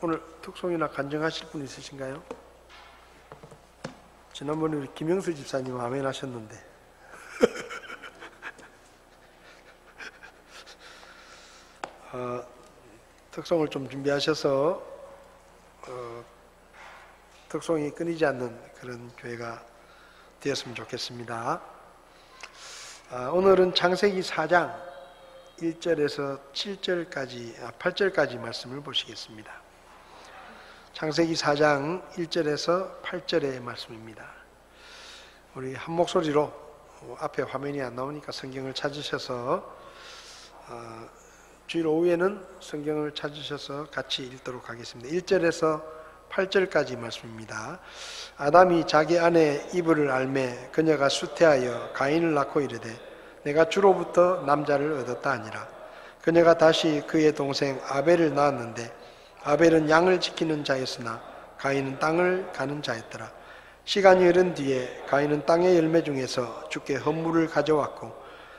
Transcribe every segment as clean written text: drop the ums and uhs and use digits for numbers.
오늘 특송이나 간증하실 분 있으신가요? 지난번에 우리 김영수 집사님 아멘 하셨는데 특송을 좀 준비하셔서 특송이 끊이지 않는 그런 교회가 되었으면 좋겠습니다. 오늘은 창세기 4장 1절에서 8절까지 말씀을 보시겠습니다. 창세기 4장 1절에서 8절의 말씀입니다. 우리 한 목소리로, 앞에 화면이 안 나오니까 성경을 찾으셔서 주일 오후에는 성경을 찾으셔서 같이 읽도록 하겠습니다. 1절에서 8절까지 말씀입니다. 아담이 자기 아내 이브를 알매 그녀가 수태하여 가인을 낳고 이르되 내가 주로부터 남자를 얻었다 하니라. 그녀가 다시 그의 동생 아벨을 낳았는데 아벨은 양을 지키는 자였으나 가인은 땅을 가는 자였더라. 시간이 흐른 뒤에 가인은 땅의 열매 중에서 주께 헌물을 가져왔고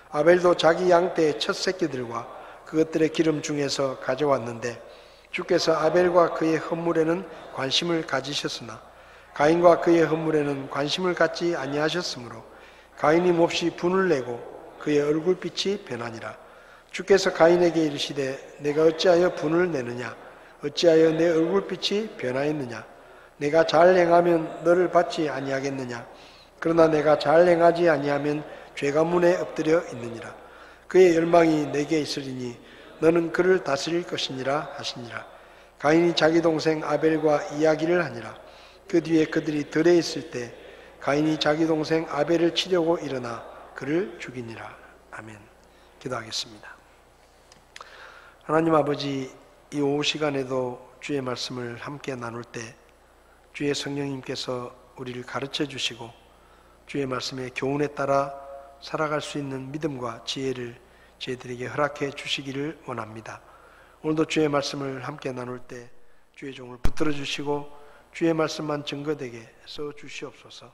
아벨도 자기 양떼의 첫 새끼들과 그것들의 기름 중에서 가져왔는데 주께서 아벨과 그의 헌물에는 관심을 가지셨으나 가인과 그의 헌물에는 관심을 갖지 아니하셨으므로 가인이 몹시 분을 내고 그의 얼굴빛이 변하니라. 주께서 가인에게 이르시되 내가 어찌하여 분을 내느냐? 어찌하여 내 얼굴빛이 변하였느냐? 내가 잘 행하면 너를 받지 아니하겠느냐? 그러나 내가 잘 행하지 아니하면 죄가 문에 엎드려 있느니라. 그의 열망이 내게 있으리니 너는 그를 다스릴 것이니라 하시니라. 가인이 자기 동생 아벨과 이야기를 하니라. 그 뒤에 그들이 들에 있을 때 가인이 자기 동생 아벨을 치려고 일어나 그를 죽이니라. 아멘. 기도하겠습니다. 하나님 아버지, 이 오후 시간에도 주의 말씀을 함께 나눌 때 주의 성령님께서 우리를 가르쳐 주시고 주의 말씀의 교훈에 따라 살아갈 수 있는 믿음과 지혜를 저희들에게 허락해 주시기를 원합니다. 오늘도 주의 말씀을 함께 나눌 때 주의 종을 붙들어 주시고 주의 말씀만 증거되게 써 주시옵소서.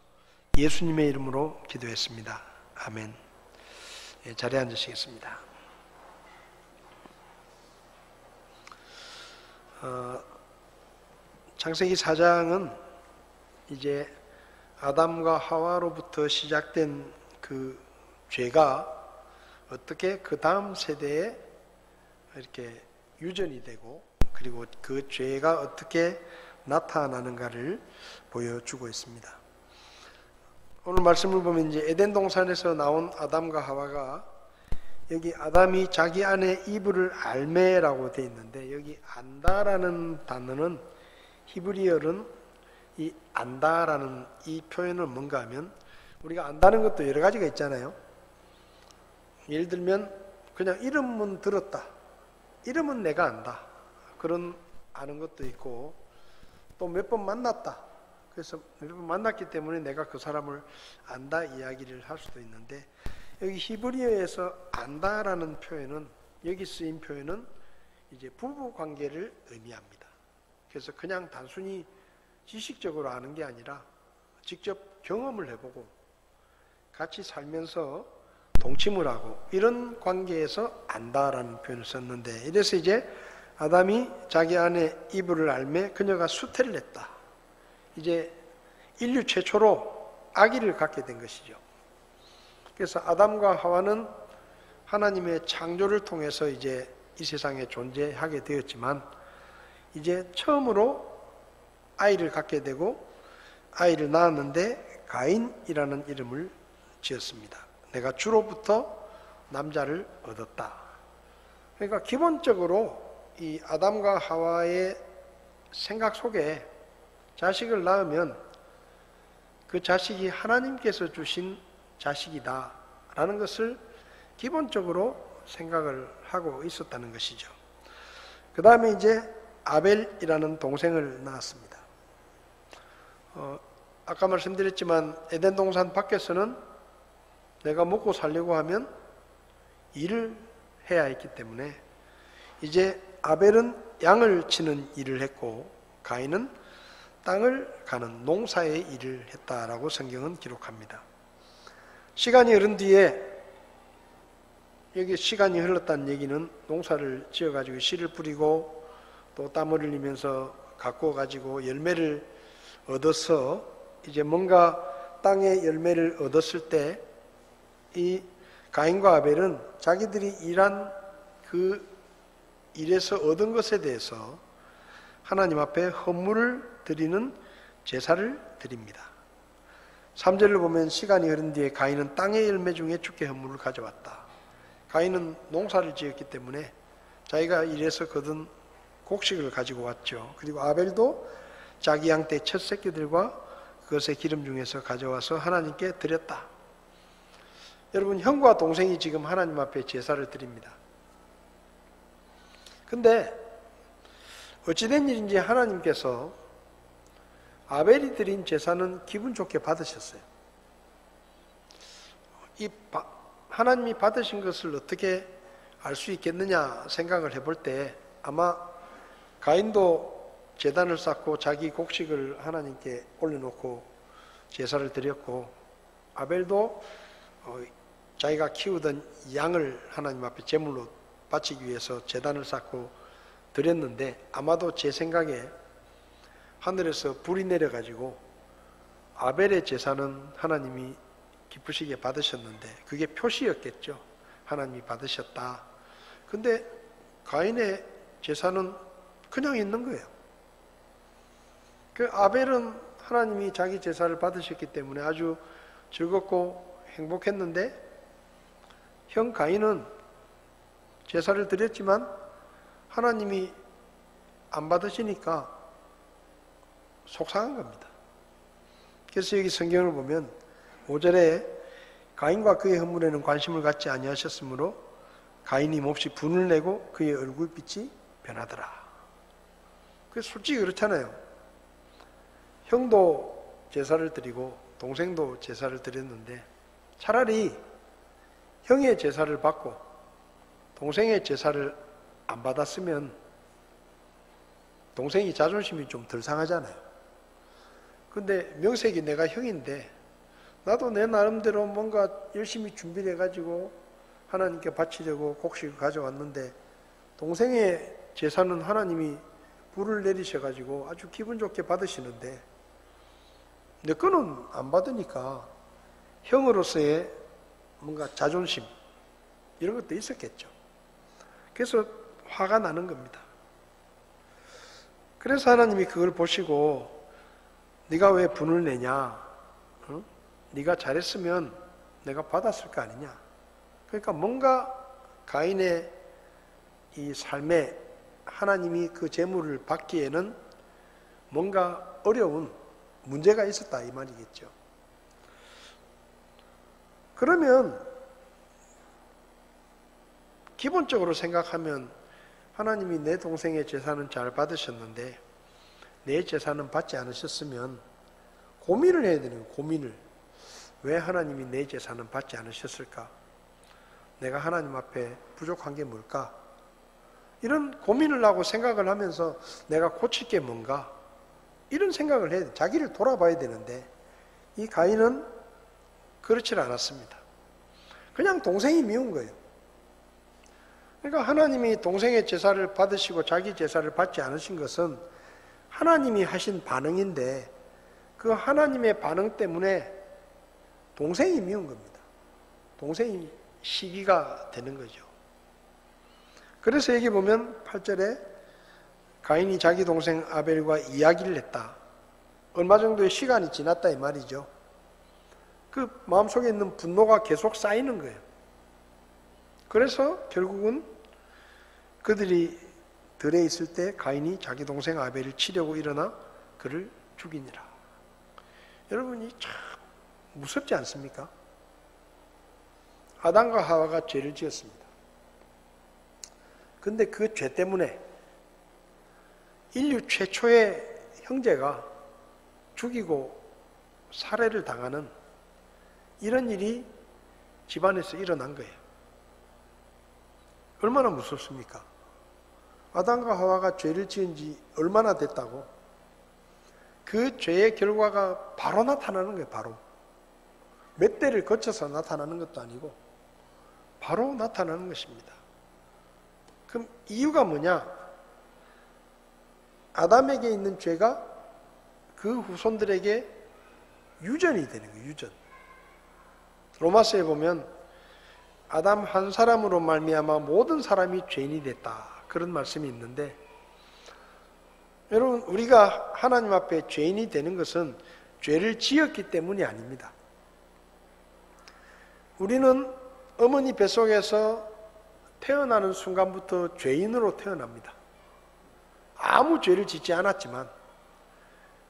예수님의 이름으로 기도했습니다. 아멘. 자리에 앉으시겠습니다. 창세기 4장은 이제 아담과 하와로부터 시작된 그 죄가 어떻게 그 다음 세대에 이렇게 유전이 되고 그리고 그 죄가 어떻게 나타나는가를 보여주고 있습니다. 오늘 말씀을 보면 이제 에덴 동산에서 나온 아담과 하와가 여기 아담이 자기 아내 이브를 알매라고 되어 있는데 여기 안다라는 단어는 히브리어는 이 안다라는 이 표현은 뭔가 하면 우리가 안다는 것도 여러 가지가 있잖아요. 예를 들면 그냥 이름은 들었다. 이름은 내가 안다. 그런 아는 것도 있고 또 몇 번 만났다. 그래서 몇 번 만났기 때문에 내가 그 사람을 안다 이야기를 할 수도 있는데 여기 히브리어에서 안다라는 표현은 여기 쓰인 표현은 이제 부부 관계를 의미합니다. 그래서 그냥 단순히 지식적으로 아는 게 아니라 직접 경험을 해보고 같이 살면서 동침을 하고 이런 관계에서 안다라는 표현을 썼는데 이래서 이제 아담이 자기 아내 이브를 알매 그녀가 수태를 했다. 이제 인류 최초로 아기를 갖게 된 것이죠. 그래서 아담과 하와는 하나님의 창조를 통해서 이제 이 세상에 존재하게 되었지만 이제 처음으로 아이를 갖게 되고 아이를 낳았는데 가인이라는 이름을 지었습니다. 내가 주로부터 남자를 얻었다. 그러니까 기본적으로 이 아담과 하와의 생각 속에 자식을 낳으면 그 자식이 하나님께서 주신 자식이다 라는 것을 기본적으로 생각을 하고 있었다는 것이죠. 그 다음에 이제 아벨이라는 동생을 낳았습니다. 아까 말씀드렸지만 에덴 동산 밖에서는 내가 먹고 살려고 하면 일을 해야 했기 때문에 이제 아벨은 양을 치는 일을 했고 가인은 땅을 가는 농사의 일을 했다라고 성경은 기록합니다. 시간이 흐른 뒤에 여기 시간이 흘렀다는 얘기는 농사를 지어가지고 씨를 뿌리고 또 땀을 흘리면서 가꾸어 가지고 열매를 얻어서 이제 뭔가 땅의 열매를 얻었을 때 이 가인과 아벨은 자기들이 일한 그 일에서 얻은 것에 대해서 하나님 앞에 헌물을 드리는 제사를 드립니다. 3절을 보면 시간이 흐른 뒤에 가인은 땅의 열매 중에 주께 헌물을 가져왔다. 가인은 농사를 지었기 때문에 자기가 일해서 거둔 곡식을 가지고 왔죠. 그리고 아벨도 자기 양 떼 첫 새끼들과 그것의 기름 중에서 가져와서 하나님께 드렸다. 여러분, 형과 동생이 지금 하나님 앞에 제사를 드립니다. 근데 어찌된 일인지 하나님께서 아벨이 드린 제사는 기분 좋게 받으셨어요. 하나님이 받으신 것을 어떻게 알 수 있겠느냐 생각을 해볼 때 아마 가인도 제단을 쌓고 자기 곡식을 하나님께 올려놓고 제사를 드렸고, 아벨도 자기가 키우던 양을 하나님 앞에 제물로 바치기 위해서 제단을 쌓고 드렸는데, 아마도 제 생각에 하늘에서 불이 내려가지고 아벨의 제사는 하나님이 기쁘시게 받으셨는데 그게 표시였겠죠. 하나님이 받으셨다. 근데 가인의 제사는 그냥 있는 거예요. 그 아벨은 하나님이 자기 제사를 받으셨기 때문에 아주 즐겁고 행복했는데, 형 가인은 제사를 드렸지만 하나님이 안 받으시니까 속상한 겁니다. 그래서 여기 성경을 보면 5절에 가인과 그의 헌물에는 관심을 갖지 아니하셨으므로 가인이 몹시 분을 내고 그의 얼굴빛이 변하더라. 그래서 솔직히 그렇잖아요. 형도 제사를 드리고 동생도 제사를 드렸는데 차라리 형의 제사를 받고 동생의 제사를 안 받았으면 동생이 자존심이 좀 덜 상하잖아요. 근데 명색이 내가 형인데 나도 내 나름대로 뭔가 열심히 준비를 해가지고 하나님께 바치려고 곡식을 가져왔는데 동생의 제사는 하나님이 불을 내리셔가지고 아주 기분 좋게 받으시는데 내 거는 안 받으니까 형으로서의 뭔가 자존심 이런 것도 있었겠죠. 그래서 화가 나는 겁니다. 그래서 하나님이 그걸 보시고 네가 왜 분을 내냐? 어? 네가 잘했으면 내가 받았을 거 아니냐? 그러니까 뭔가 가인의 이 삶에 하나님이 그 재물을 받기에는 뭔가 어려운 문제가 있었다 이 말이겠죠. 그러면 기본적으로 생각하면 하나님이 내 동생의 제사는 잘 받으셨는데 내 제사는 받지 않으셨으면 고민을 해야 되는 거예요. 고민을. 왜 하나님이 내 제사는 받지 않으셨을까? 내가 하나님 앞에 부족한 게 뭘까? 이런 고민을 하고 생각을 하면서 내가 고칠 게 뭔가? 이런 생각을 해야 돼. 자기를 돌아봐야 되는데 이 가인은 그렇지 않았습니다. 그냥 동생이 미운 거예요. 그러니까 하나님이 동생의 제사를 받으시고 자기 제사를 받지 않으신 것은 하나님이 하신 반응인데 그 하나님의 반응 때문에 동생이 미운 겁니다. 동생이 시기가 되는 거죠. 그래서 여기 보면 8절에 가인이 자기 동생 아벨과 이야기를 했다. 얼마 정도의 시간이 지났다 이 말이죠. 그 마음속에 있는 분노가 계속 쌓이는 거예요. 그래서 결국은 그들이 들에 있을 때 가인이 자기 동생 아벨을 치려고 일어나 그를 죽이니라. 여러분이 참 무섭지 않습니까? 아담과 하와가 죄를 지었습니다. 근데 그 죄 때문에 인류 최초의 형제가 죽이고 살해를 당하는 이런 일이 집안에서 일어난 거예요. 얼마나 무섭습니까? 아담과 하와가 죄를 지은 지 얼마나 됐다고? 그 죄의 결과가 바로 나타나는 거예요. 바로. 몇 대를 거쳐서 나타나는 것도 아니고 바로 나타나는 것입니다. 그럼 이유가 뭐냐? 아담에게 있는 죄가 그 후손들에게 유전이 되는 거예요. 유전. 로마서에 보면 아담 한 사람으로 말미암아 모든 사람이 죄인이 됐다, 그런 말씀이 있는데, 여러분, 우리가 하나님 앞에 죄인이 되는 것은 죄를 지었기 때문이 아닙니다. 우리는 어머니 뱃속에서 태어나는 순간부터 죄인으로 태어납니다. 아무 죄를 짓지 않았지만,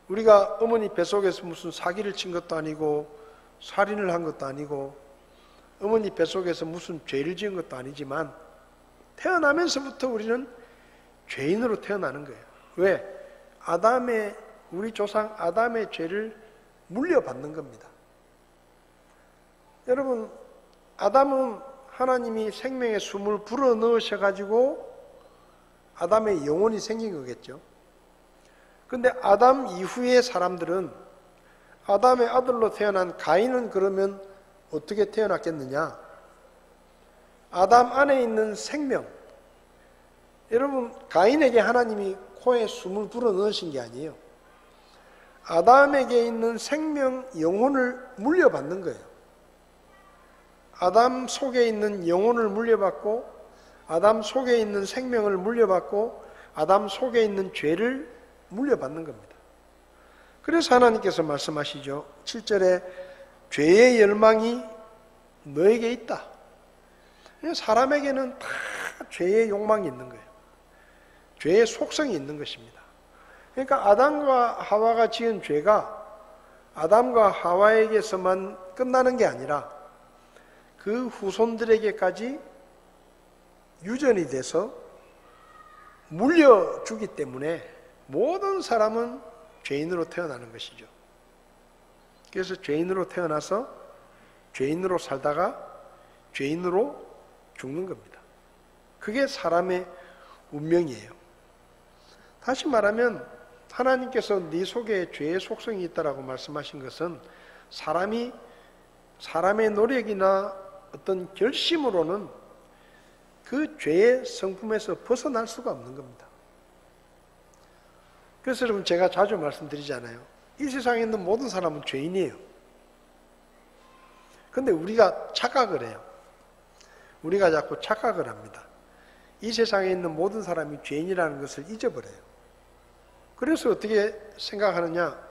우리가 어머니 뱃속에서 무슨 사기를 친 것도 아니고 살인을 한 것도 아니고 어머니 뱃속에서 무슨 죄를 지은 것도 아니지만 태어나면서부터 우리는 죄인으로 태어나는 거예요. 왜? 우리 조상 아담의 죄를 물려받는 겁니다. 여러분, 아담은 하나님이 생명의 숨을 불어넣으셔가지고 아담의 영혼이 생긴 거겠죠. 근데 아담 이후의 사람들은, 아담의 아들로 태어난 가인은 그러면 어떻게 태어났겠느냐? 아담 안에 있는 생명. 여러분, 가인에게 하나님이 코에 숨을 불어넣으신 게 아니에요. 아담에게 있는 생명, 영혼을 물려받는 거예요. 아담 속에 있는 영혼을 물려받고, 아담 속에 있는 생명을 물려받고, 아담 속에 있는 죄를 물려받는 겁니다. 그래서 하나님께서 말씀하시죠. 7절에 죄의 열망이 너에게 있다. 사람에게는 다 죄의 욕망이 있는 거예요. 죄의 속성이 있는 것입니다. 그러니까 아담과 하와가 지은 죄가 아담과 하와에게서만 끝나는 게 아니라 그 후손들에게까지 유전이 돼서 물려주기 때문에 모든 사람은 죄인으로 태어나는 것이죠. 그래서 죄인으로 태어나서 죄인으로 살다가 죄인으로 죽는 겁니다. 그게 사람의 운명이에요. 다시 말하면 하나님께서 네 속에 죄의 속성이 있다라고 말씀하신 것은 사람의 노력이나 어떤 결심으로는 그 죄의 성품에서 벗어날 수가 없는 겁니다. 그래서 여러분, 제가 자주 말씀드리잖아요. 이 세상에 있는 모든 사람은 죄인이에요. 근데 우리가 착각을 해요. 우리가 자꾸 착각을 합니다. 이 세상에 있는 모든 사람이 죄인이라는 것을 잊어버려요. 그래서 어떻게 생각하느냐?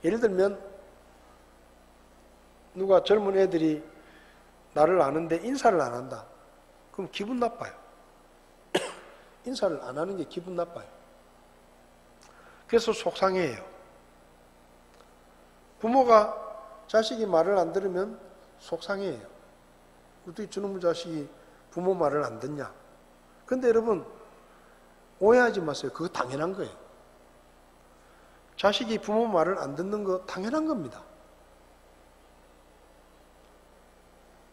예를 들면 누가 젊은 애들이 나를 아는데 인사를 안 한다. 그럼 기분 나빠요. 인사를 안 하는 게 기분 나빠요. 그래서 속상해해요. 부모가 자식이 말을 안 들으면 속상해해요. 어떻게 저놈의 자식이 부모 말을 안 듣냐? 근데 여러분, 오해하지 마세요. 그거 당연한 거예요. 자식이 부모 말을 안 듣는 거 당연한 겁니다.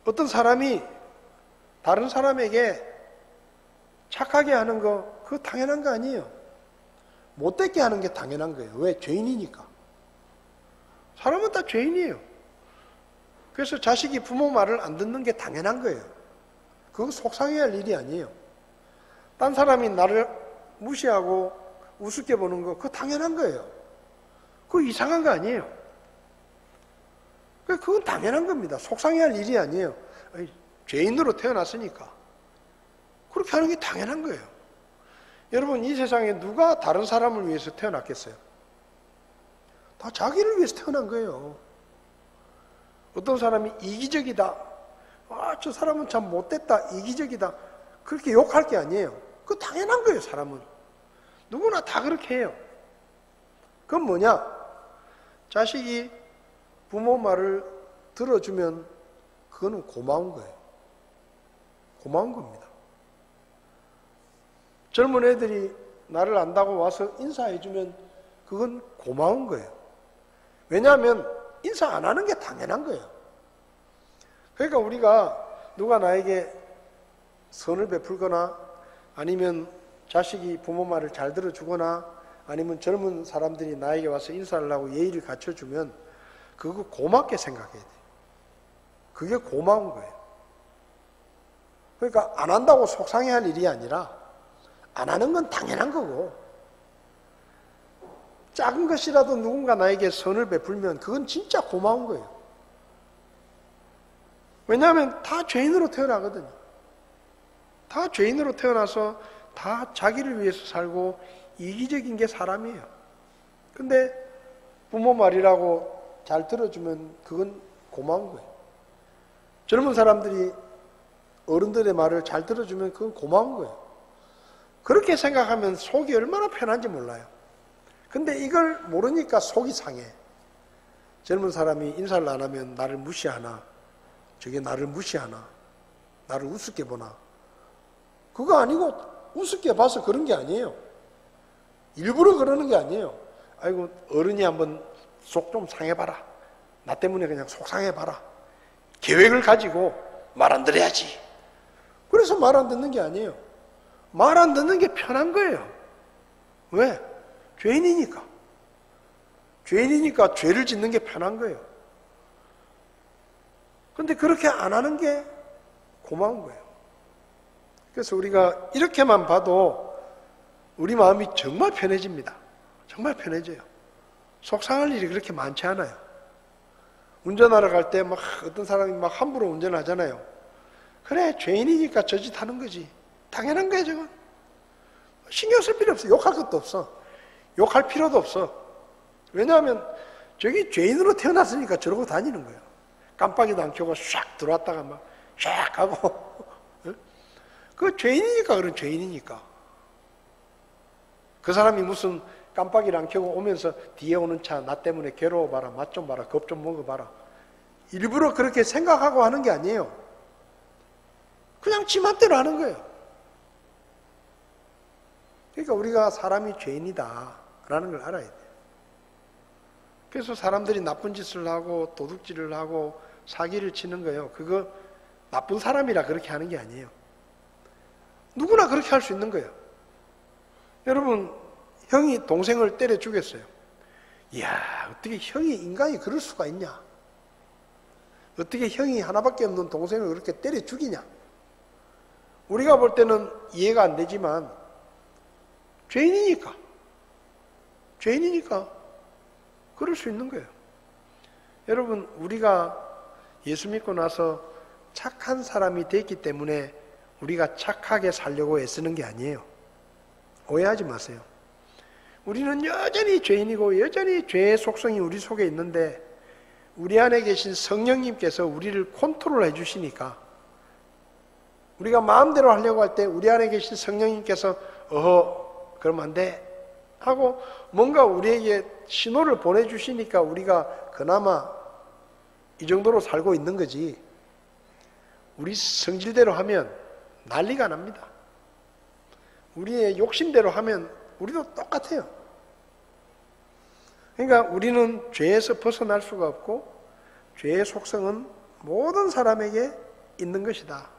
어떤 사람이 다른 사람에게 착하게 하는 거, 그거 당연한 거 아니에요. 못되게 하는 게 당연한 거예요. 왜? 죄인이니까. 사람은 다 죄인이에요. 그래서 자식이 부모 말을 안 듣는 게 당연한 거예요. 그거 속상해야 할 일이 아니에요. 딴 사람이 나를 무시하고 우습게 보는 거, 그거 당연한 거예요. 그거 이상한 거 아니에요. 그건 당연한 겁니다. 속상해야 할 일이 아니에요. 죄인으로 태어났으니까. 그렇게 하는 게 당연한 거예요. 여러분, 이 세상에 누가 다른 사람을 위해서 태어났겠어요? 다 자기를 위해서 태어난 거예요. 어떤 사람이 이기적이다. 저 사람은 참 못됐다. 이기적이다. 그렇게 욕할 게 아니에요. 그거 당연한 거예요, 사람은. 누구나 다 그렇게 해요. 그건 뭐냐? 자식이 부모 말을 들어주면 그거는 고마운 거예요. 고마운 겁니다. 젊은 애들이 나를 안다고 와서 인사해주면 그건 고마운 거예요. 왜냐하면 인사 안 하는 게 당연한 거예요. 그러니까 우리가 누가 나에게 선을 베풀거나 아니면 자식이 부모 말을 잘 들어주거나 아니면 젊은 사람들이 나에게 와서 인사를 하고 예의를 갖춰주면 그거 고맙게 생각해야 돼요. 그게 고마운 거예요. 그러니까 안 한다고 속상해할 일이 아니라 안 하는 건 당연한 거고 작은 것이라도 누군가 나에게 선을 베풀면 그건 진짜 고마운 거예요. 왜냐하면 다 죄인으로 태어나거든요. 다 죄인으로 태어나서 다 자기를 위해서 살고 이기적인 게 사람이에요. 근데 부모 말이라고 잘 들어주면 그건 고마운 거예요. 젊은 사람들이 어른들의 말을 잘 들어주면 그건 고마운 거예요. 그렇게 생각하면 속이 얼마나 편한지 몰라요. 근데 이걸 모르니까 속이 상해. 젊은 사람이 인사를 안 하면 나를 무시하나, 저게 나를 무시하나, 나를 우습게 보나. 그거 아니고 우습게 봐서 그런 게 아니에요. 일부러 그러는 게 아니에요. 아이고 어른이 한번 속 좀 상해봐라. 나 때문에 그냥 속 상해봐라. 계획을 가지고 말 안 들어야지. 그래서 말 안 듣는 게 아니에요. 말 안 듣는 게 편한 거예요. 왜? 죄인이니까. 죄인이니까 죄를 짓는 게 편한 거예요. 근데 그렇게 안 하는 게 고마운 거예요. 그래서 우리가 이렇게만 봐도 우리 마음이 정말 편해집니다. 정말 편해져요. 속상할 일이 그렇게 많지 않아요. 운전하러 갈 때 막 어떤 사람이 막 함부로 운전하잖아요. 그래, 죄인이니까 저 짓 하는 거지. 당연한 거야, 저건. 신경 쓸 필요 없어. 욕할 것도 없어. 욕할 필요도 없어. 왜냐하면 저기 죄인으로 태어났으니까 저러고 다니는 거예요. 깜빡이도 안 켜고 샥 들어왔다가 막 샥 하고. 그 죄인이니까 그런 죄인이니까. 그 사람이 무슨 깜빡이를 안 켜고 오면서 뒤에 오는 차 나 때문에 괴로워봐라, 맛 좀 봐라, 겁 좀 먹어봐라. 일부러 그렇게 생각하고 하는 게 아니에요. 그냥 지 맘대로 하는 거예요. 그러니까 우리가 사람이 죄인이다라는 걸 알아야 돼요. 그래서 사람들이 나쁜 짓을 하고 도둑질을 하고 사기를 치는 거예요. 그거 나쁜 사람이라 그렇게 하는 게 아니에요. 누구나 그렇게 할 수 있는 거예요. 여러분, 형이 동생을 때려 죽였어요. 이야, 어떻게 형이 인간이 그럴 수가 있냐? 어떻게 형이 하나밖에 없는 동생을 그렇게 때려 죽이냐? 우리가 볼 때는 이해가 안 되지만 죄인이니까 그럴 수 있는 거예요. 여러분, 우리가 예수 믿고 나서 착한 사람이 됐기 때문에 우리가 착하게 살려고 애쓰는 게 아니에요. 오해하지 마세요. 우리는 여전히 죄인이고 여전히 죄의 속성이 우리 속에 있는데 우리 안에 계신 성령님께서 우리를 컨트롤해 주시니까 우리가 마음대로 하려고 할 때 우리 안에 계신 성령님께서 그러면 안 돼 하고 뭔가 우리에게 신호를 보내주시니까 우리가 그나마 이 정도로 살고 있는 거지. 우리 성질대로 하면 난리가 납니다. 우리의 욕심대로 하면 우리도 똑같아요. 그러니까 우리는 죄에서 벗어날 수가 없고 죄의 속성은 모든 사람에게 있는 것이다.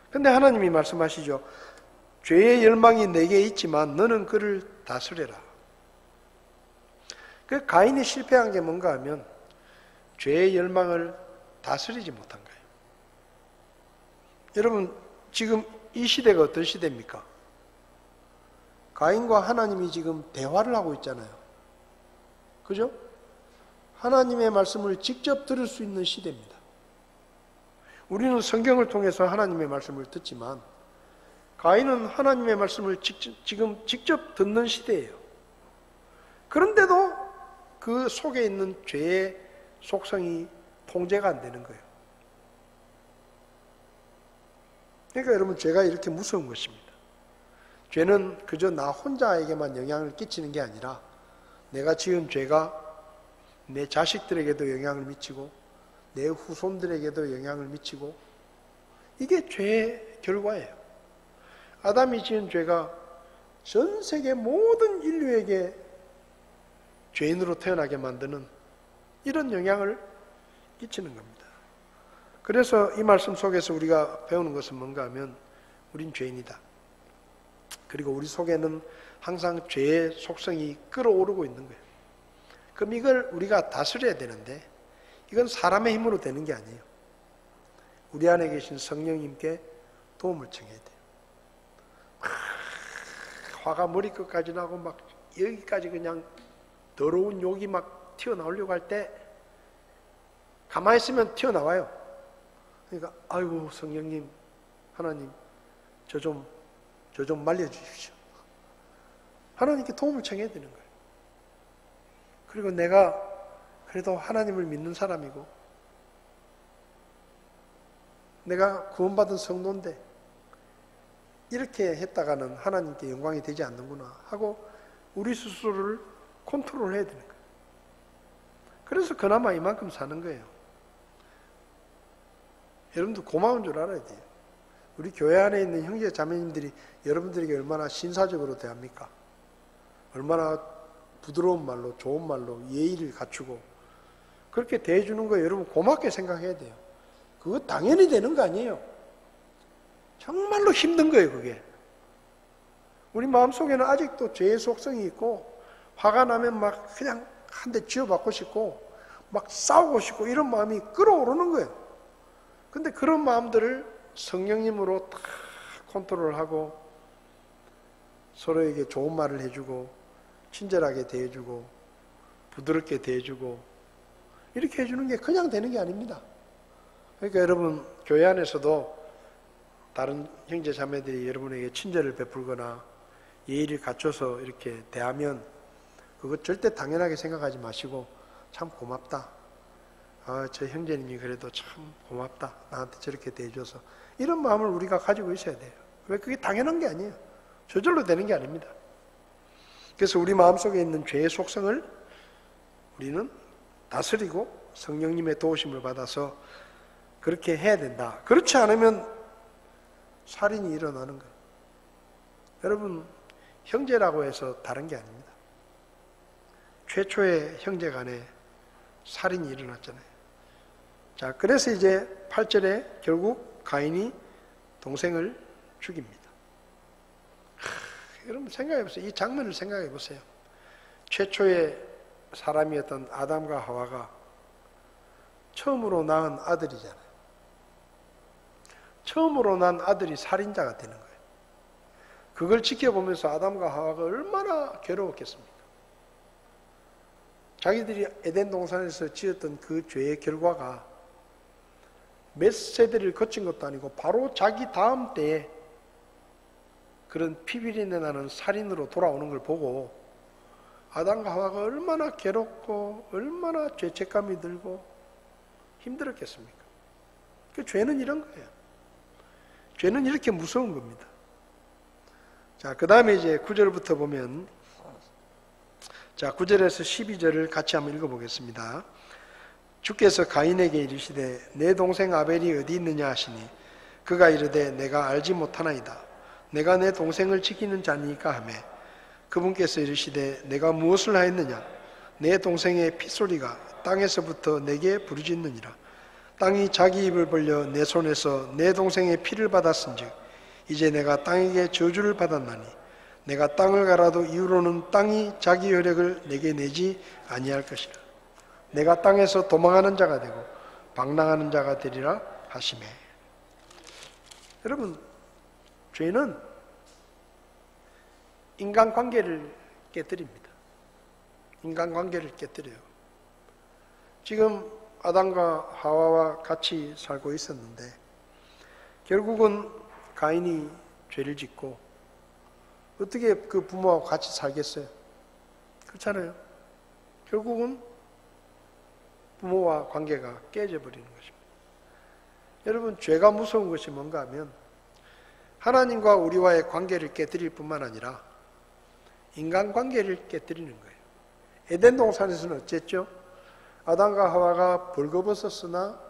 근데 하나님이 말씀하시죠. 죄의 열망이 내게 있지만 너는 그를 다스려라. 그 가인이 실패한 게 뭔가 하면 죄의 열망을 다스리지 못한 거예요. 여러분, 지금 이 시대가 어떤 시대입니까? 가인과 하나님이 지금 대화를 하고 있잖아요. 그죠? 하나님의 말씀을 직접 들을 수 있는 시대입니다. 우리는 성경을 통해서 하나님의 말씀을 듣지만 가인은 하나님의 말씀을 지금 직접 듣는 시대예요. 그런데도 그 속에 있는 죄의 속성이 통제가 안 되는 거예요. 그러니까 여러분, 죄가 이렇게 무서운 것입니다. 죄는 그저 나 혼자에게만 영향을 끼치는 게 아니라 내가 지은 죄가 내 자식들에게도 영향을 미치고 내 후손들에게도 영향을 미치고 이게 죄의 결과예요. 아담이 지은 죄가 전 세계 모든 인류에게 죄인으로 태어나게 만드는 이런 영향을 끼치는 겁니다. 그래서 이 말씀 속에서 우리가 배우는 것은 뭔가 하면 우린 죄인이다. 그리고 우리 속에는 항상 죄의 속성이 끓어오르고 있는 거예요. 그럼 이걸 우리가 다스려야 되는데 이건 사람의 힘으로 되는 게 아니에요. 우리 안에 계신 성령님께 도움을 청해야 돼요. 화가 머리끝까지 나고 막 여기까지 그냥 더러운 욕이 막 튀어나오려고 할 때 가만히 있으면 튀어나와요. 그러니까 아이고 성령님, 하나님 저 좀 말려주십시오. 하나님께 도움을 청해야 되는 거예요. 그리고 내가 그래도 하나님을 믿는 사람이고 내가 구원받은 성도인데 이렇게 했다가는 하나님께 영광이 되지 않는구나 하고 우리 스스로를 컨트롤해야 되는 거예요. 그래서 그나마 이만큼 사는 거예요. 여러분도 고마운 줄 알아야 돼요. 우리 교회 안에 있는 형제 자매님들이 여러분들에게 얼마나 신사적으로 대합니까? 얼마나 부드러운 말로 좋은 말로 예의를 갖추고 그렇게 대해주는 거 여러분 고맙게 생각해야 돼요. 그거 당연히 되는 거 아니에요. 정말로 힘든 거예요, 그게. 우리 마음속에는 아직도 죄의 속성이 있고 화가 나면 막 그냥 한 대 쥐어받고 싶고 막 싸우고 싶고 이런 마음이 끌어오르는 거예요. 근데 그런 마음들을 성령님으로 다 컨트롤하고 서로에게 좋은 말을 해주고 친절하게 대해주고 부드럽게 대해주고 이렇게 해주는 게 그냥 되는 게 아닙니다. 그러니까 여러분 교회 안에서도 다른 형제 자매들이 여러분에게 친절을 베풀거나 예의를 갖춰서 이렇게 대하면 그거 절대 당연하게 생각하지 마시고 참 고맙다. 저 형제님이 그래도 참 고맙다. 나한테 저렇게 대해줘서 이런 마음을 우리가 가지고 있어야 돼요. 왜 그게 당연한 게 아니에요. 저절로 되는 게 아닙니다. 그래서 우리 마음속에 있는 죄의 속성을 우리는 다스리고 성령님의 도우심을 받아서 그렇게 해야 된다. 그렇지 않으면 살인이 일어나는 거예요. 여러분 형제라고 해서 다른 게 아닙니다. 최초의 형제 간에 살인이 일어났잖아요. 자, 그래서 이제 8절에 결국 가인이 동생을 죽입니다. 여러분 생각해 보세요. 이 장면을 생각해 보세요. 최초의 사람이었던 아담과 하와가 처음으로 낳은 아들이잖아요. 처음으로 난 아들이 살인자가 되는 거예요. 그걸 지켜보면서 아담과 하와가 얼마나 괴로웠겠습니까? 자기들이 에덴 동산에서 지었던 그 죄의 결과가 몇 세대를 거친 것도 아니고 바로 자기 다음 때에 그런 피비린내 나는 살인으로 돌아오는 걸 보고 아담과 하와가 얼마나 괴롭고 얼마나 죄책감이 들고 힘들었겠습니까? 그 죄는 이런 거예요. 죄는 이렇게 무서운 겁니다. 자, 그 다음에 이제 9절부터 보면, 자, 9절에서 12절을 같이 한번 읽어보겠습니다. 주께서 가인에게 이르시되 내 동생 아벨이 어디 있느냐 하시니 그가 이르되 내가 알지 못하나이다. 내가 내 동생을 지키는 자니까 하매 그분께서 이르시되 내가 무엇을 하였느냐? 내 동생의 핏소리가 땅에서부터 내게 부르짖느니라. 땅이 자기 입을 벌려 내 손에서 내 동생의 피를 받았은즉 이제 내가 땅에게 저주를 받았나니 내가 땅을 갈아도 이후로는 땅이 자기 혈액을 내게 내지 아니할 것이라. 내가 땅에서 도망하는 자가 되고 방랑하는 자가 되리라 하시매. 여러분, 죄는 인간관계를 깨뜨립니다. 인간관계를 깨뜨려요. 지금 아담과 하와와 같이 살고 있었는데 결국은 가인이 죄를 짓고 어떻게 그 부모하고 같이 살겠어요? 그렇잖아요. 결국은 부모와 관계가 깨져버리는 것입니다. 여러분, 죄가 무서운 것이 뭔가 하면 하나님과 우리와의 관계를 깨뜨릴 뿐만 아니라 인간관계를 깨뜨리는 거예요. 에덴 동산에서는 어쨌죠? 아담과 하와가 벌거벗었으나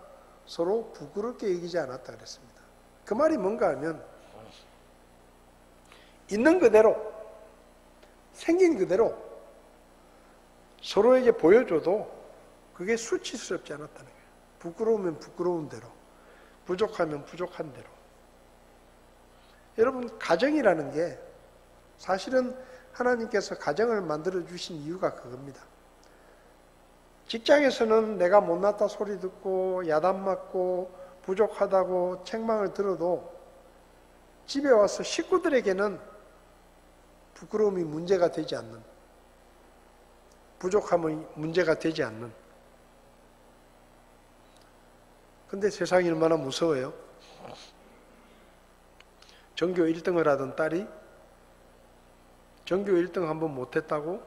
서로 부끄럽게 여기지 않았다 그랬습니다. 그 말이 뭔가 하면 있는 그대로, 생긴 그대로 서로에게 보여줘도 그게 수치스럽지 않았다는 거예요. 부끄러우면 부끄러운 대로, 부족하면 부족한 대로. 여러분, 가정이라는 게 사실은 하나님께서 가정을 만들어 주신 이유가 그겁니다. 직장에서는 내가 못났다 소리 듣고 야단 맞고 부족하다고 책망을 들어도 집에 와서 식구들에게는 부끄러움이 문제가 되지 않는, 부족함의 문제가 되지 않는. 근데 세상이 얼마나 무서워요. 전교 1등을 하던 딸이 전교 1등 한번 못했다고,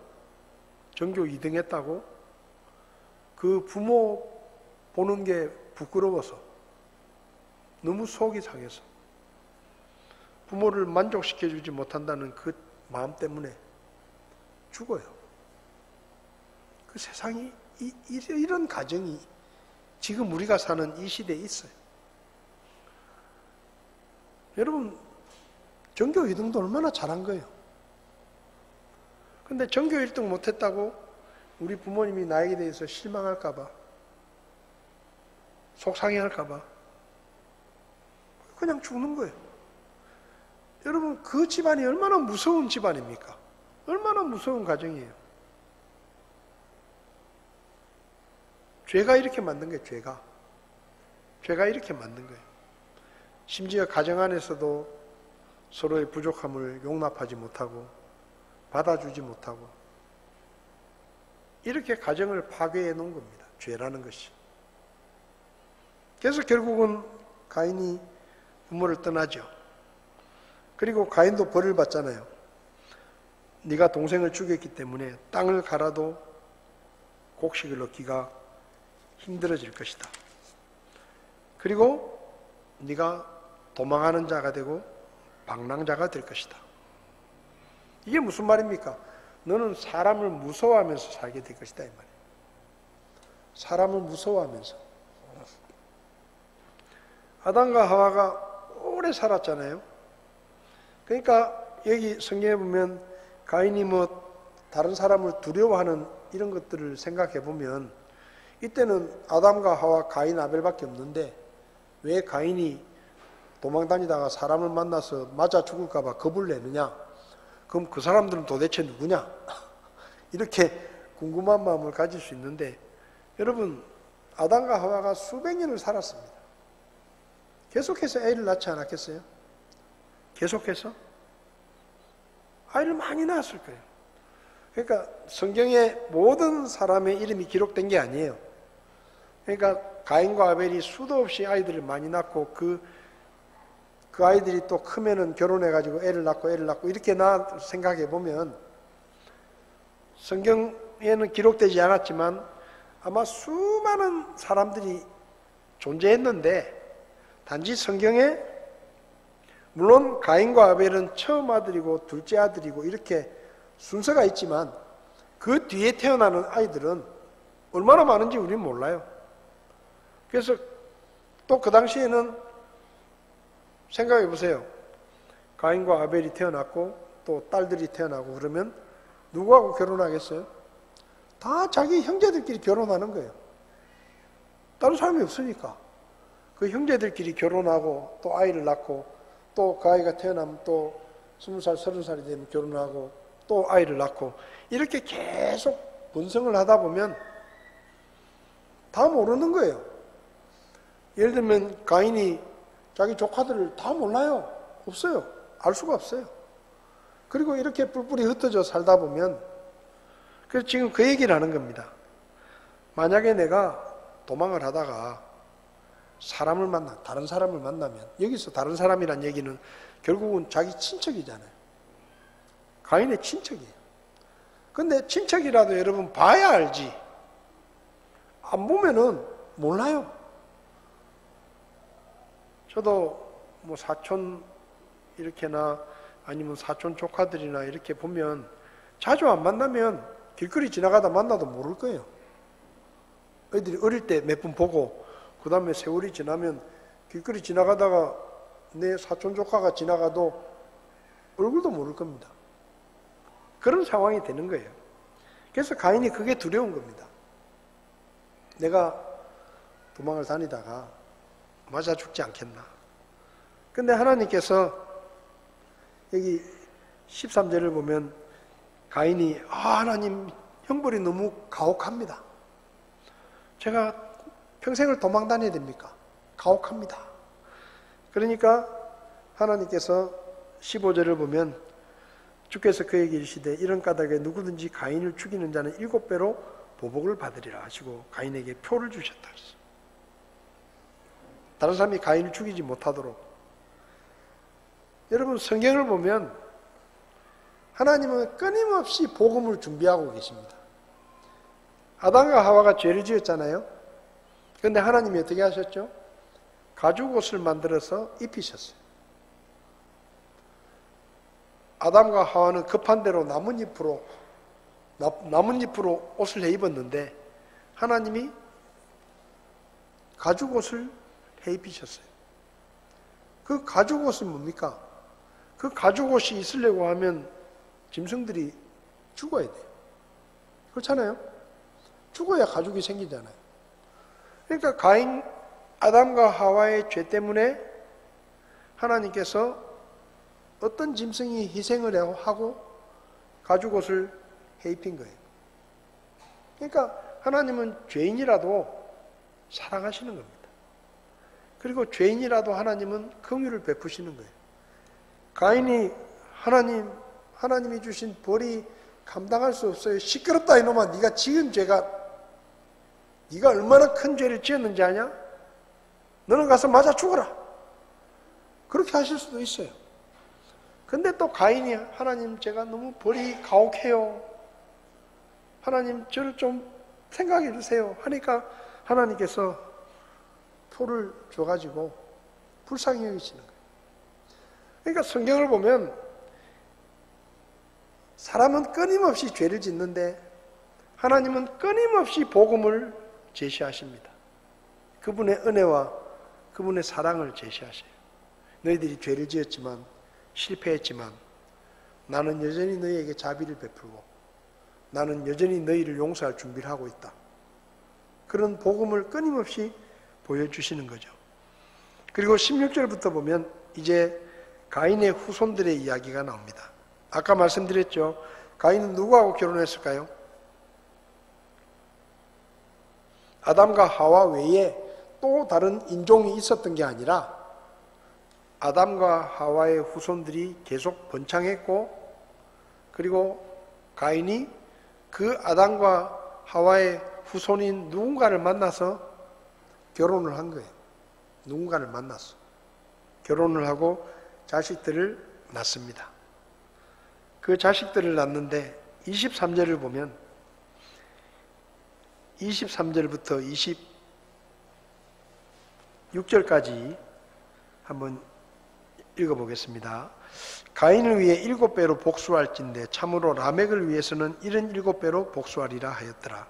전교 2등 했다고, 그 부모 보는 게 부끄러워서, 너무 속이 상해서, 부모를 만족시켜주지 못한다는 그 마음 때문에 죽어요. 그 세상이, 이런 가정이 지금 우리가 사는 이 시대에 있어요. 여러분, 전교 2등도 얼마나 잘한 거예요. 근데 전교 1등 못했다고 우리 부모님이 나에게 대해서 실망할까봐, 속상해할까봐 그냥 죽는 거예요. 여러분, 그 집안이 얼마나 무서운 집안입니까? 얼마나 무서운 가정이에요. 죄가 이렇게 만든 거예요. 죄가 이렇게 만든 거예요. 심지어 가정 안에서도 서로의 부족함을 용납하지 못하고 받아주지 못하고 이렇게 가정을 파괴해 놓은 겁니다. 죄라는 것이. 그래서 결국은 가인이 부모를 떠나죠. 그리고 가인도 벌을 받잖아요. 네가 동생을 죽였기 때문에 땅을 갈아도 곡식을 얻기가 힘들어질 것이다. 그리고 네가 도망하는 자가 되고 방랑자가 될 것이다. 이게 무슨 말입니까? 너는 사람을 무서워하면서 살게 될 것이다, 이 말이에요. 사람을 무서워하면서. 아담과 하와가 오래 살았잖아요. 그러니까 여기 성경에 보면 가인이 뭐 다른 사람을 두려워하는 이런 것들을 생각해 보면 이때는 아담과 하와, 가인, 아벨밖에 없는데 왜 가인이 도망 다니다가 사람을 만나서 맞아 죽을까 봐 겁을 내느냐? 그럼 그 사람들은 도대체 누구냐? 이렇게 궁금한 마음을 가질 수 있는데 여러분, 아담과 하와가 수백 년을 살았습니다. 계속해서 애를 낳지 않았겠어요? 계속해서? 아이를 많이 낳았을 거예요. 그러니까 성경에 모든 사람의 이름이 기록된 게 아니에요. 그러니까 가인과 아벨이 수도 없이 아이들을 많이 낳고 그 아이들이 또 크면은 결혼해가지고 애를 낳고 이렇게 생각해 보면 성경에는 기록되지 않았지만 아마 수많은 사람들이 존재했는데 단지 성경에 물론 가인과 아벨은 처음 아들이고 둘째 아들이고 이렇게 순서가 있지만 그 뒤에 태어나는 아이들은 얼마나 많은지 우리는 몰라요. 그래서 또 그 당시에는 생각해 보세요. 가인과 아벨이 태어났고 또 딸들이 태어나고 그러면 누구하고 결혼하겠어요? 다 자기 형제들끼리 결혼하는 거예요. 다른 사람이 없으니까. 그 형제들끼리 결혼하고 또 아이를 낳고 또 그 아이가 태어나면 또 20살, 30살이 되면 결혼하고 또 아이를 낳고 이렇게 계속 번성을 하다 보면 다 모르는 거예요. 예를 들면 가인이 자기 조카들을 다 몰라요. 없어요. 알 수가 없어요. 그리고 이렇게 뿔뿔이 흩어져 살다 보면 그래서 지금 그 얘기를 하는 겁니다. 만약에 내가 도망을 하다가 다른 사람을 만나면 여기서 다른 사람이란 얘기는 결국은 자기 친척이잖아요. 가인의 친척이에요. 근데 친척이라도 여러분 봐야 알지. 안 보면은 몰라요. 저도 뭐 사촌 이렇게나 아니면 사촌 조카들이나 이렇게 보면 자주 안 만나면 길거리 지나가다 만나도 모를 거예요. 애들이 어릴 때 몇 번 보고 그 다음에 세월이 지나면 길거리 지나가다가 내 사촌 조카가 지나가도 얼굴도 모를 겁니다. 그런 상황이 되는 거예요. 그래서 가인이 그게 두려운 겁니다. 내가 도망을 다니다가 맞아 죽지 않겠나. 근데 하나님께서 여기 13절을 보면 가인이 하나님 형벌이 너무 가혹합니다. 제가 평생을 도망 다녀야 됩니까? 가혹합니다. 그러니까 하나님께서 15절을 보면 주께서 그에게 이르시되 이런 까닭에 누구든지 가인을 죽이는 자는 7배로 보복을 받으리라 하시고 가인에게 표를 주셨다 그랬어요. 다른 사람이 가인을 죽이지 못하도록. 여러분 성경을 보면 하나님은 끊임없이 복음을 준비하고 계십니다. 아담과 하와가 죄를 지었잖아요. 그런데 하나님이 어떻게 하셨죠? 가죽옷을 만들어서 입히셨어요. 아담과 하와는 급한 대로 나뭇잎으로 옷을 해 입었는데 하나님이 가죽옷을 해 입히셨어요. 그 가죽옷은 뭡니까? 그 가죽옷이 있으려고 하면 짐승들이 죽어야 돼요. 그렇잖아요? 죽어야 가죽이 생기잖아요. 그러니까 아담과 하와의 죄 때문에 하나님께서 어떤 짐승이 희생을 하고 가죽옷을 해 입힌 거예요. 그러니까 하나님은 죄인이라도 사랑하시는 겁니다. 그리고 죄인이라도 하나님은 긍휼을 베푸시는 거예요. 가인이 하나님이 주신 벌이 감당할 수 없어요. 시끄럽다 이놈아, 네가 지은 죄가 네가 얼마나 큰 죄를 지었는지 아냐? 너는 가서 맞아 죽어라. 그렇게 하실 수도 있어요. 근데 또 가인이 하나님 제가 너무 벌이 가혹해요. 하나님 저를 좀 생각해 주세요. 하니까 하나님께서 표를 줘가지고 불쌍히 여기시는 거예요. 그러니까 성경을 보면 사람은 끊임없이 죄를 짓는데 하나님은 끊임없이 복음을 제시하십니다. 그분의 은혜와 그분의 사랑을 제시하셔요. 너희들이 죄를 지었지만 실패했지만 나는 여전히 너희에게 자비를 베풀고 나는 여전히 너희를 용서할 준비를 하고 있다. 그런 복음을 끊임없이 보여주시는 거죠. 그리고 16절부터 보면 이제 가인의 후손들의 이야기가 나옵니다. 아까 말씀드렸죠. 가인은 누구하고 결혼했을까요? 아담과 하와 외에 또 다른 인종이 있었던 게 아니라 아담과 하와의 후손들이 계속 번창했고 그리고 가인이 그 아담과 하와의 후손인 누군가를 만나서 결혼을 한 거예요. 누군가를 만나서 결혼을 하고 자식들을 낳습니다. 그 자식들을 낳는데 23절을 보면 23절부터 26절까지 한번 읽어보겠습니다. 가인을 위해 7배로 복수할진대 참으로 라멕을 위해서는 77배로 복수하리라 하였더라.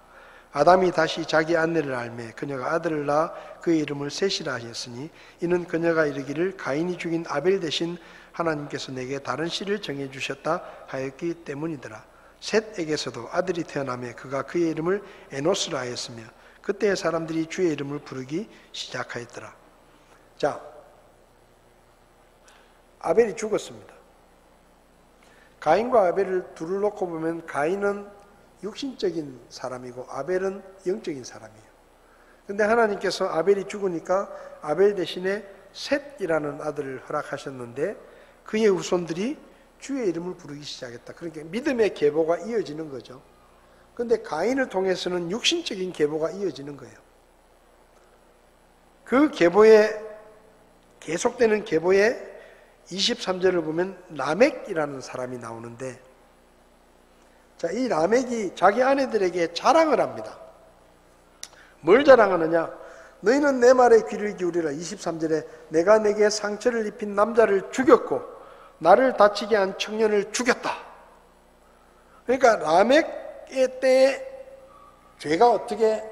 아담이 다시 자기 아내를 알매 그녀가 아들을 낳아 그의 이름을 셋이라 하였으니 이는 그녀가 이르기를 가인이 죽인 아벨 대신 하나님께서 내게 다른 씨를 정해주셨다 하였기 때문이더라. 셋에게서도 아들이 태어나매 그가 그의 이름을 에노스라 하였으며 그때의 사람들이 주의 이름을 부르기 시작하였더라. 자, 아벨이 죽었습니다. 가인과 아벨을 둘을 놓고 보면 가인은 육신적인 사람이고 아벨은 영적인 사람이에요. 그런데 하나님께서 아벨이 죽으니까 아벨 대신에 셋이라는 아들을 허락하셨는데 그의 후손들이 주의 이름을 부르기 시작했다. 그러니까 믿음의 계보가 이어지는 거죠. 그런데 가인을 통해서는 육신적인 계보가 이어지는 거예요. 그 계보에 계속되는 계보에 23절을 보면 라멕이라는 사람이 나오는데 자, 이 라멕이 자기 아내들에게 자랑을 합니다. 뭘 자랑하느냐? 너희는 내 말에 귀를 기울이라. 23절에 내가 내게 상처를 입힌 남자를 죽였고 나를 다치게 한 청년을 죽였다. 그러니까 라멕의 때에 죄가 어떻게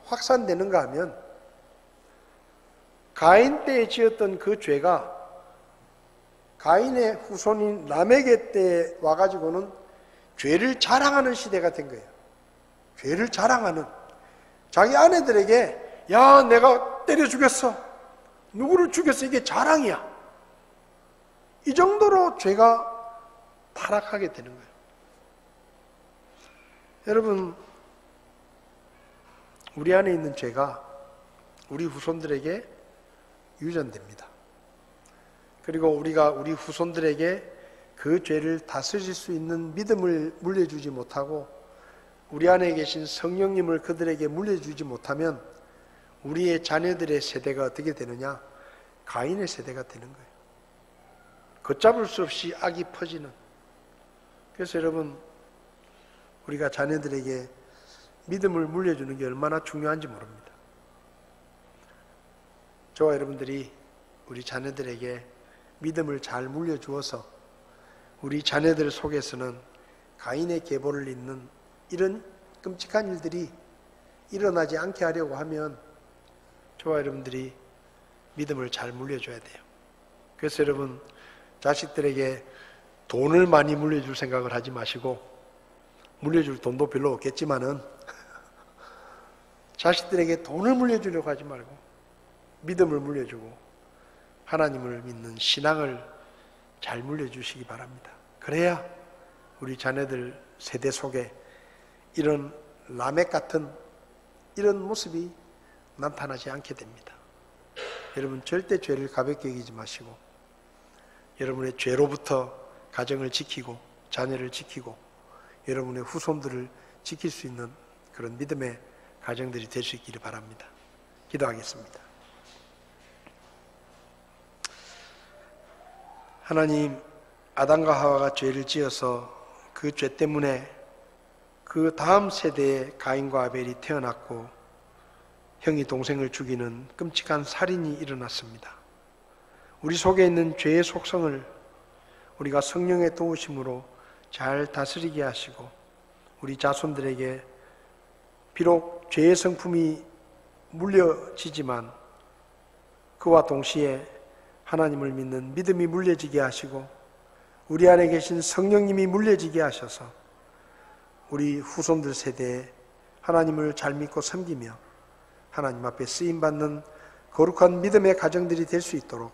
확산되는가 하면 가인 때에 지었던 그 죄가 가인의 후손인 라멕의 때에 와가지고는 죄를 자랑하는 시대가 된 거예요. 죄를 자랑하는. 자기 아내들에게 야 내가 때려 죽였어. 누구를 죽였어. 이게 자랑이야. 이 정도로 죄가 타락하게 되는 거예요. 여러분 우리 안에 있는 죄가 우리 후손들에게 유전됩니다. 그리고 우리가 우리 후손들에게 그 죄를 다스릴 수 있는 믿음을 물려주지 못하고 우리 안에 계신 성령님을 그들에게 물려주지 못하면 우리의 자녀들의 세대가 어떻게 되느냐? 가인의 세대가 되는 거예요. 걷잡을 수 없이 악이 퍼지는. 그래서 여러분, 우리가 자녀들에게 믿음을 물려주는 게 얼마나 중요한지 모릅니다. 저와 여러분들이 우리 자녀들에게 믿음을 잘 물려주어서 우리 자녀들 속에서는 가인의 계보를 잇는 이런 끔찍한 일들이 일어나지 않게 하려고 하면 저와 여러분들이 믿음을 잘 물려줘야 돼요. 그래서 여러분, 자식들에게 돈을 많이 물려줄 생각을 하지 마시고, 물려줄 돈도 별로 없겠지만은 자식들에게 돈을 물려주려고 하지 말고 믿음을 물려주고 하나님을 믿는 신앙을 잘 물려주시기 바랍니다. 그래야 우리 자녀들 세대 속에 이런 라멕 같은 이런 모습이 나타나지 않게 됩니다. 여러분, 절대 죄를 가볍게 여기지 마시고 여러분의 죄로부터 가정을 지키고 자녀를 지키고 여러분의 후손들을 지킬 수 있는 그런 믿음의 가정들이 될 수 있기를 바랍니다. 기도하겠습니다. 하나님, 아담과 하와가 죄를 지어서 그 죄 때문에 그 다음 세대에 가인과 아벨이 태어났고 형이 동생을 죽이는 끔찍한 살인이 일어났습니다. 우리 속에 있는 죄의 속성을 우리가 성령의 도우심으로 잘 다스리게 하시고 우리 자손들에게 비록 죄의 성품이 물려지지만 그와 동시에 하나님을 믿는 믿음이 물려지게 하시고 우리 안에 계신 성령님이 물려지게 하셔서 우리 후손들 세대에 하나님을 잘 믿고 섬기며 하나님 앞에 쓰임받는 거룩한 믿음의 가정들이 될 수 있도록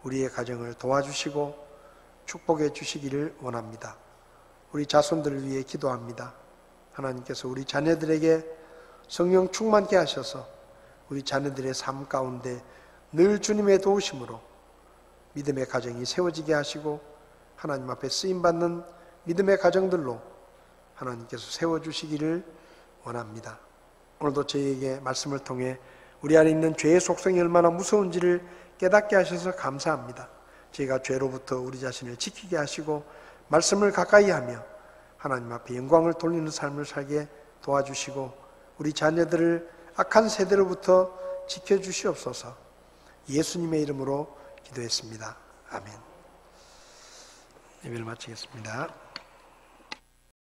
우리의 가정을 도와주시고 축복해 주시기를 원합니다. 우리 자손들을 위해 기도합니다. 하나님께서 우리 자녀들에게 성령 충만케 하셔서 우리 자녀들의 삶 가운데 늘 주님의 도우심으로 믿음의 가정이 세워지게 하시고 하나님 앞에 쓰임받는 믿음의 가정들로 하나님께서 세워주시기를 원합니다. 오늘도 저희에게 말씀을 통해 우리 안에 있는 죄의 속성이 얼마나 무서운지를 깨닫게 하셔서 감사합니다. 저희가 죄로부터 우리 자신을 지키게 하시고 말씀을 가까이 하며 하나님 앞에 영광을 돌리는 삶을 살게 도와주시고 우리 자녀들을 악한 세대로부터 지켜주시옵소서. 예수님의 이름으로 기도했습니다. 아멘. 예배를 마치겠습니다.